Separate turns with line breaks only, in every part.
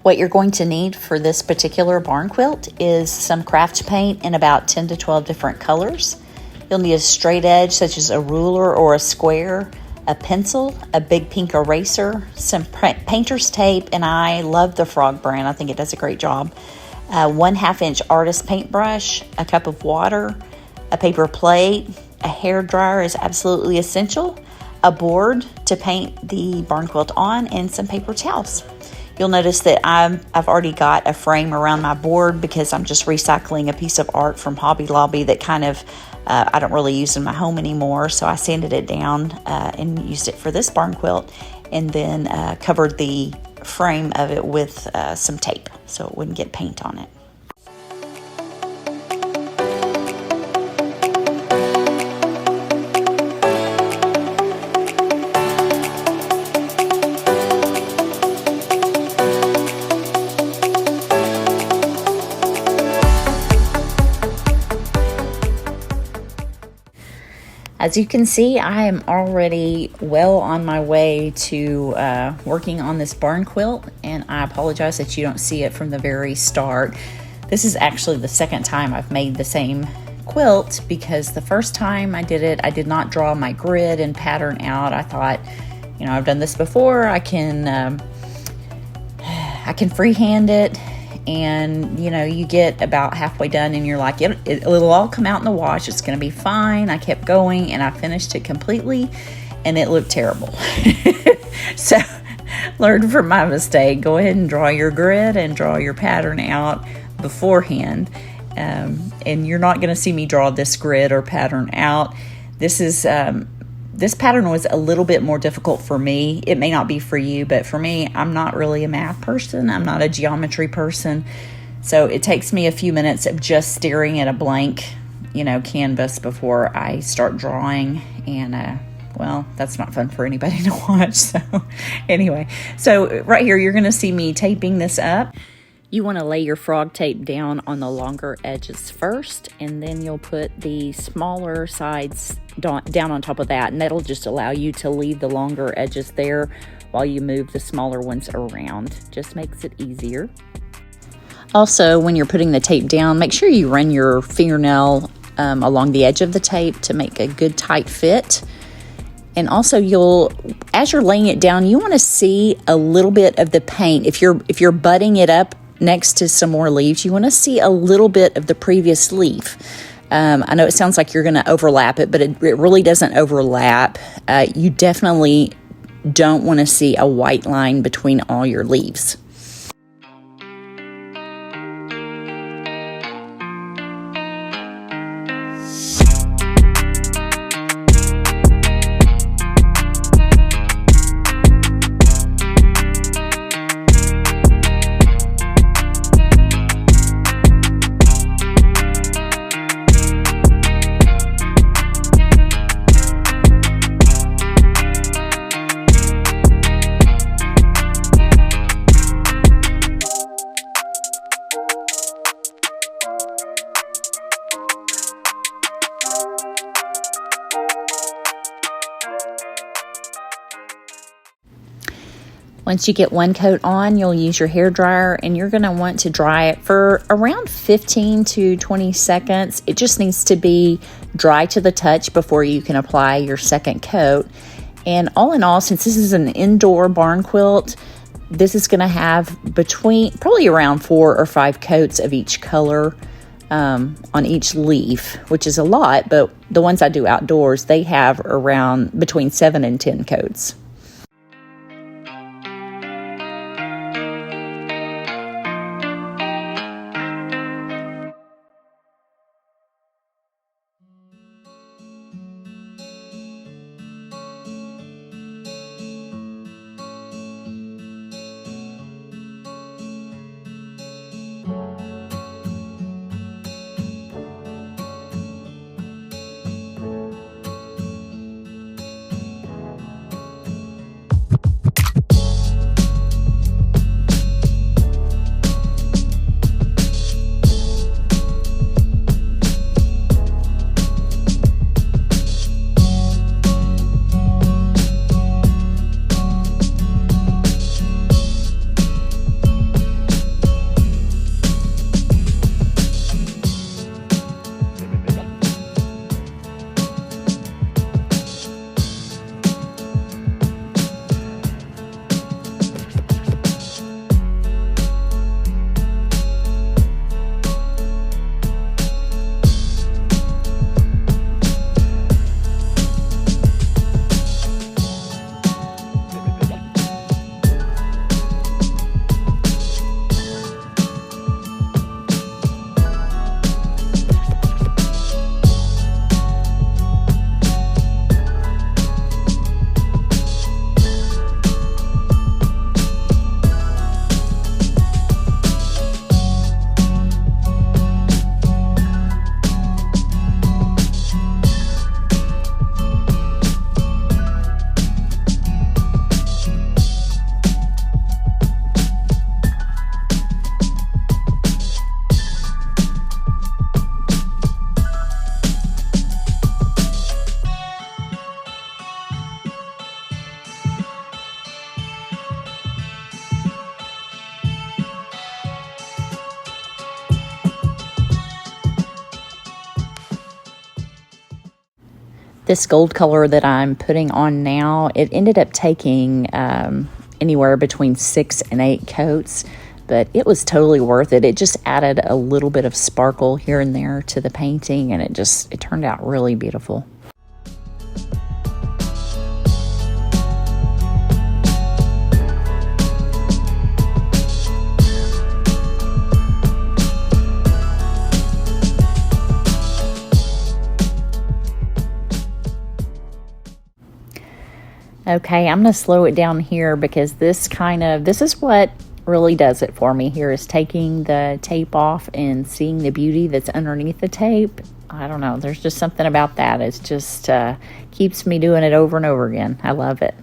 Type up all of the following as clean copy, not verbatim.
What you're going to need for this particular barn quilt is some craft paint in about 10 to 12 different colors. You'll need a straight edge such as a ruler or a square, a pencil, a big pink eraser, some painter's tape, and I love the Frog brand. I think it does a great job. 1/2 inch artist paintbrush, a cup of water, a paper plate, a hair dryer is absolutely essential, a board to paint the barn quilt on, and some paper towels. You'll notice that I've already got a frame around my board because I'm just recycling a piece of art from Hobby Lobby that kind of I don't really use in my home anymore. So I sanded it down and used it for this barn quilt, and then covered the frame of it with some tape so it wouldn't get paint on it. As you can see, I am already well on my way to working on this barn quilt, and I apologize that you don't see it from the very start. This is actually the second time I've made the same quilt, because the first time I did it, I did not draw my grid and pattern out. I thought, you know, I've done this before, I can freehand it. And, you know, you get about halfway done and you're like, it'll all come out in the wash. It's going to be fine. I kept going and I finished it completely and it looked terrible. So, learn from my mistake. Go ahead and draw your grid and draw your pattern out beforehand. And you're not going to see me draw this grid or pattern out. This pattern was a little bit more difficult for me. It may not be for you, but for me, I'm not really a math person. I'm not a geometry person. So it takes me a few minutes of just staring at a blank, you know, canvas before I start drawing. And, well, that's not fun for anybody to watch. So anyway, so right here, you're going to see me taping this up. You want to lay your frog tape down on the longer edges first, and then you'll put the smaller sides down on top of that, and that'll just allow you to leave the longer edges there while you move the smaller ones around. Just makes it easier. Also, when you're putting the tape down, make sure you run your fingernail along the edge of the tape to make a good tight fit. And also, as you're laying it down, you want to see a little bit of the paint. If you're butting it up next to some more leaves, you want to see a little bit of the previous leaf. I know it sounds like you're going to overlap it, but it really doesn't overlap. You definitely don't want to see a white line between all your leaves. Once you get one coat on, you'll use your hair dryer, and you're going to want to dry it for around 15 to 20 seconds. It just needs to be dry to the touch before you can apply your second coat. And all in all, since this is an indoor barn quilt, this is going to have probably around 4 or 5 coats of each color on each leaf, which is a lot, but the ones I do outdoors, they have around between 7 and 10 coats. This gold color that I'm putting on now, it ended up taking anywhere between 6 and 8 coats, but it was totally worth it. It just added a little bit of sparkle here and there to the painting, and it turned out really beautiful. Okay, I'm going to slow it down here because this is what really does it for me here, is taking the tape off and seeing the beauty that's underneath the tape. I don't know, there's just something about that. It's just keeps me doing it over and over again. I love it.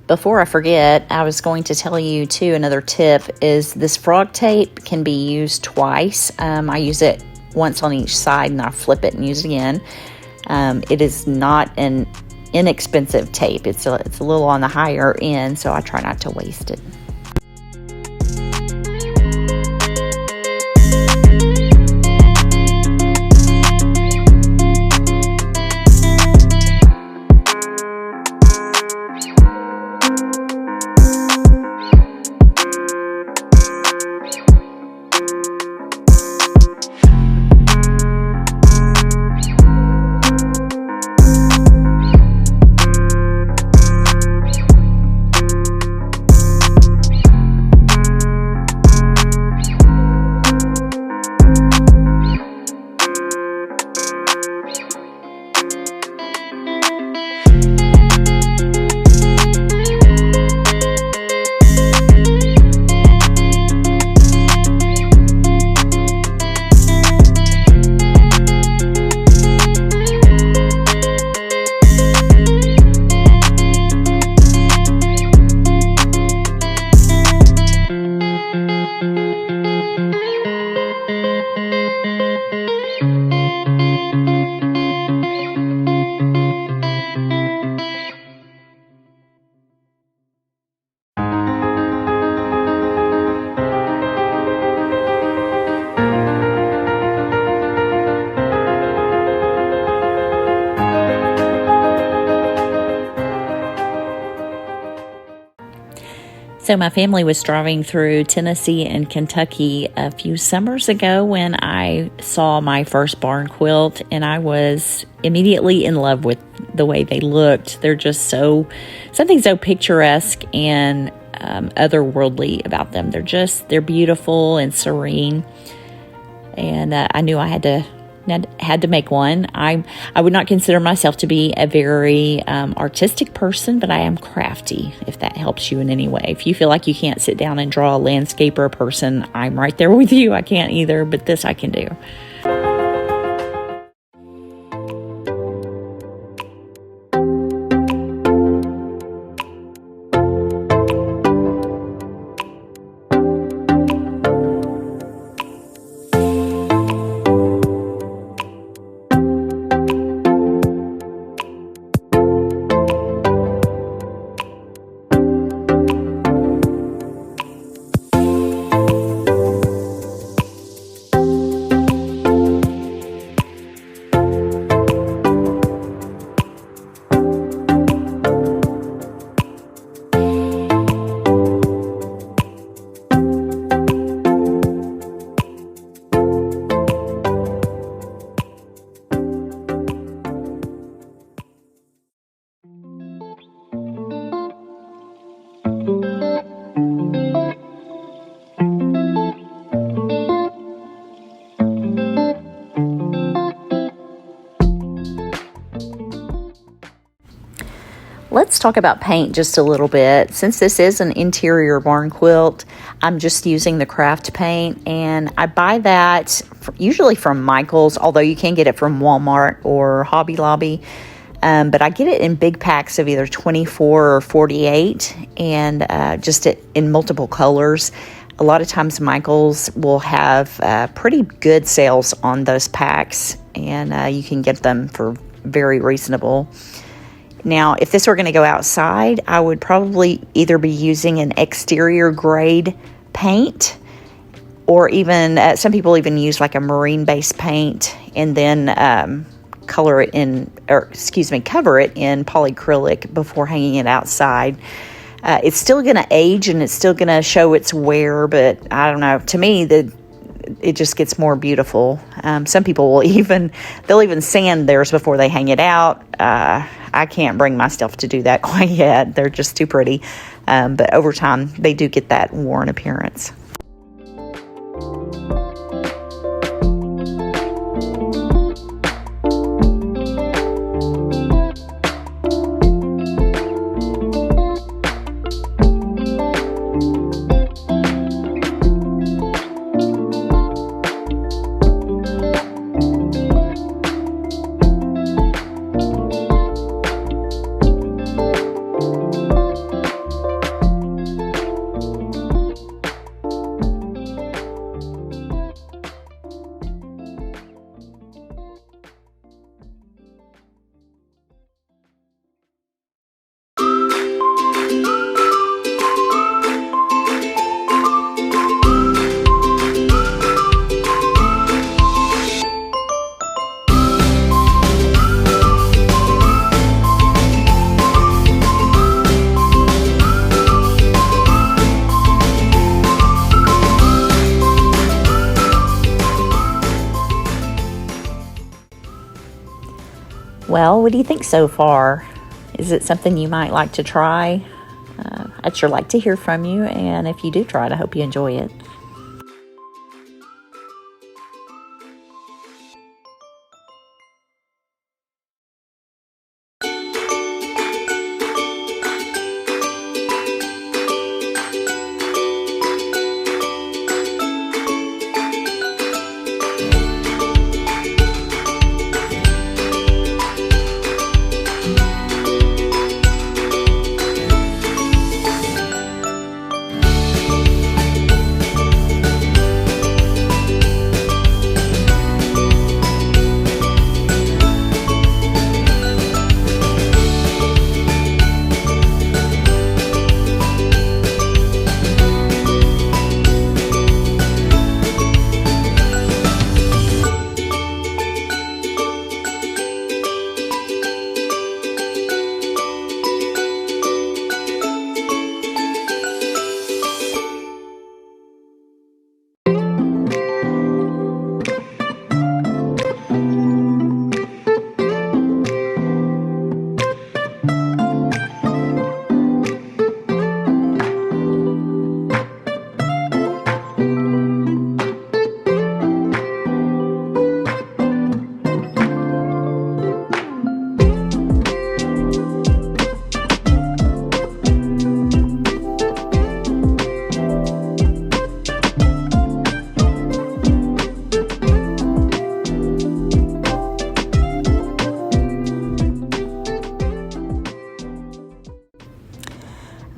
Before I forget, I was going to tell you too, another tip is this frog tape can be used twice. I use it once on each side and I flip it and use it again. It is not an inexpensive tape. It's a little on the higher end, so I try not to waste it. So my family was driving through Tennessee and Kentucky a few summers ago when I saw my first barn quilt, and I was immediately in love with the way they looked. They're just something so picturesque and otherworldly about them. They're beautiful and serene. And I knew I had to had to make one. I would not consider myself to be a very artistic person, but I am crafty, if that helps you in any way. If you feel like you can't sit down and draw a landscape or a person, I'm right there with you. I can't either, but this I can do. Let's talk about paint just a little bit. Since this is an interior barn quilt, I'm just using the craft paint, and I buy that usually from Michael's, although you can get it from Walmart or Hobby Lobby. But I get it in big packs of either 24 or 48, and just in multiple colors. A lot of times Michael's will have pretty good sales on those packs, and you can get them for very reasonable. Now, if this were going to go outside, I would probably either be using an exterior grade paint, or even some people even use like a marine-based paint and then cover it in polyacrylic before hanging it outside. It's still going to age and it's still going to show its wear, but I don't know. To me, it just gets more beautiful. Some people they'll even sand theirs before they hang it out. I can't bring myself to do that quite yet. They're just too pretty. But over time, they do get that worn appearance. Well, what do you think so far? Is it something you might like to try? I'd sure like to hear from you, and if you do try it, I hope you enjoy it.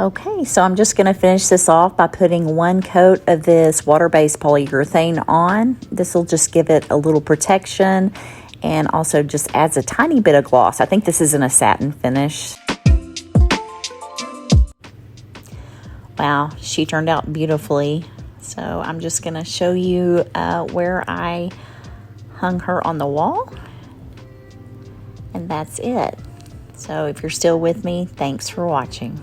Okay, so I'm just going to finish this off by putting one coat of this water-based polyurethane on. This will just give it a little protection and also just adds a tiny bit of gloss. I think this is in a satin finish. Wow, she turned out beautifully. So I'm just going to show you where I hung her on the wall. And that's it. So if you're still with me, thanks for watching.